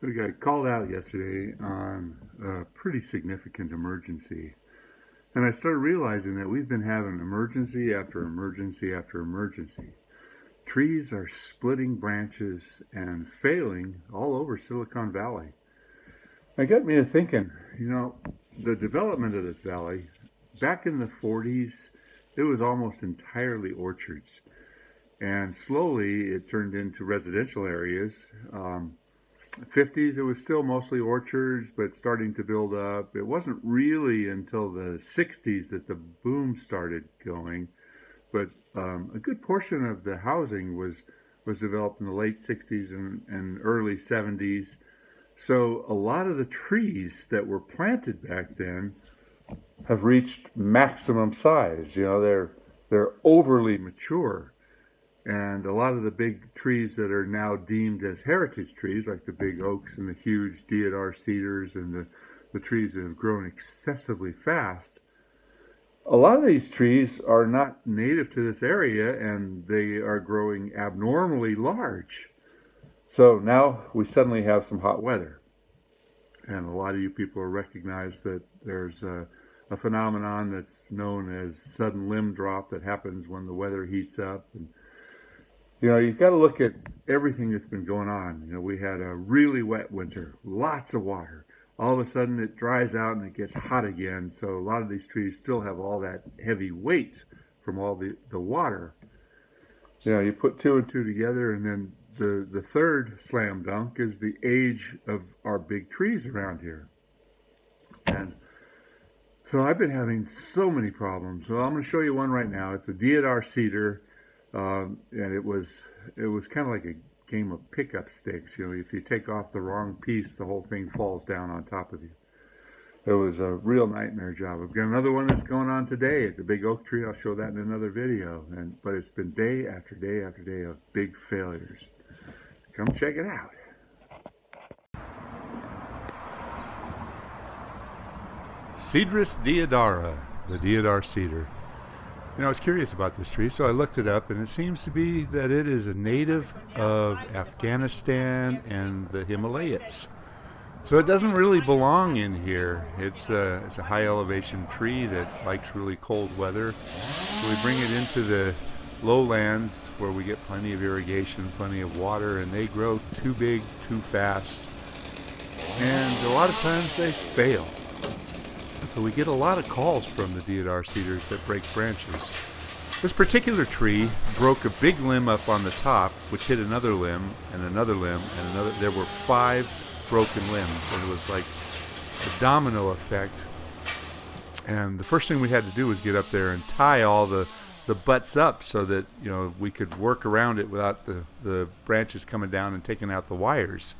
We got called out yesterday on a pretty significant emergency. And I started realizing that we've been having emergency after emergency after emergency. Trees are splitting branches and failing all over Silicon Valley. It got me to thinking, the development of this valley, back in the 40s, it was almost entirely orchards. And slowly it turned into residential areas. 50s, it was still mostly orchards, but starting to build up. It wasn't really until the 60s that the boom started going, but a good portion of the housing was developed in the late 60s and early 70s. So a lot of the trees that were planted back then have reached maximum size. They're overly mature. And a lot of the big trees that are now deemed as heritage trees, like the big oaks and the huge Deodar Cedars and the trees that have grown excessively fast, a lot of these trees are not native to this area and they are growing abnormally large. So now we suddenly have some hot weather. And a lot of you people recognize that there's a phenomenon that's known as sudden limb drop that happens when the weather heats up. And you've got to look at everything that's been going on. We had a really wet winter, lots of water. All of a sudden it dries out and it gets hot again. So a lot of these trees still have all that heavy weight from all the water. You put two and two together, and then the third slam dunk is the age of our big trees around here. And so I've been having so many problems. So I'm going to show you one right now. It's a Deodar cedar. And it was kind of like a game of pickup sticks. If you take off the wrong piece, the whole thing falls down on top of you. It was a real nightmare job. I've got another one that's going on today. It's a big oak tree. I'll show that in another video. But it's been day after day after day of big failures. Come check it out. Cedrus deodara, the deodar cedar. I was curious about this tree, so I looked it up, and it seems to be that it is a native of Afghanistan and the Himalayas. So it doesn't really belong in here. It's a high elevation tree that likes really cold weather. So we bring it into the lowlands where we get plenty of irrigation, plenty of water, and they grow too big, too fast. And a lot of times they fail. So we get a lot of calls from the deodar cedars that break branches. This particular tree broke a big limb up on the top, which hit another limb and another limb and another. There were 5 broken limbs, and it was like a domino effect. And the first thing we had to do was get up there and tie all the butts up so that we could work around it without the branches coming down and taking out the wires.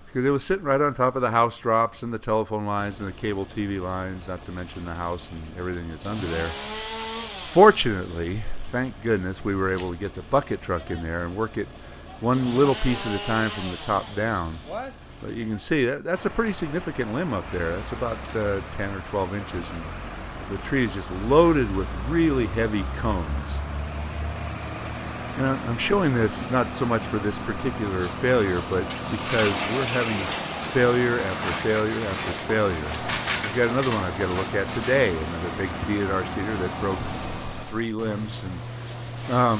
Because it was sitting right on top of the house drops and the telephone lines and the cable TV lines, not to mention the house and everything that's under there. Fortunately, thank goodness, we were able to get the bucket truck in there and work it one little piece at a time from the top down. What? But you can see that's a pretty significant limb up there. That's about 10 or 12 inches. And the tree is just loaded with really heavy cones. And I'm showing this not so much for this particular failure, but because we're having failure after failure after failure. I've got another one I've got to look at today, another big deodar cedar that broke 3 limbs. And I'm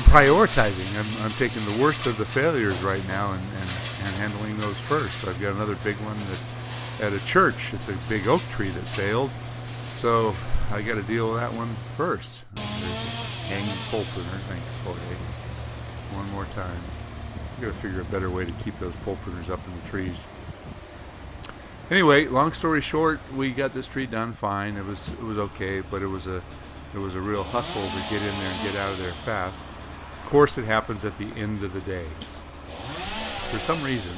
prioritizing. I'm taking the worst of the failures right now and handling those first. So I've got another big one at a church. It's a big oak tree that failed. So I got to deal with that one first. Hanging pole pruner. Thanks, Jorge. One more time. I've got to figure a better way to keep those pole pruners up in the trees. Anyway, long story short, we got this tree done fine. It was okay, but it was a real hustle to get in there and get out of there fast. Of course, it happens at the end of the day. For some reason,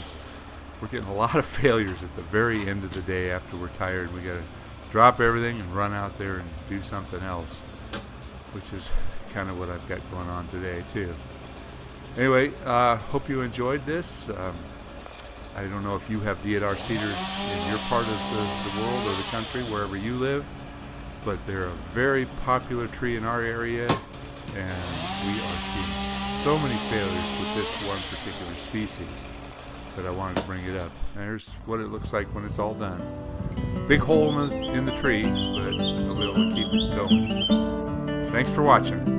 we're getting a lot of failures at the very end of the day after we're tired. We got to drop everything and run out there and do something else, which is kind of what I've got going on today too. Anyway, hope you enjoyed this. I don't know if you have deodar cedars in your part of the world or the country, wherever you live, but they're a very popular tree in our area, and we are seeing so many failures with this one particular species. but I wanted to bring it up. There's what it looks like when it's all done. Big hole in the tree, but we'll be able to keep it going. Thanks for watching.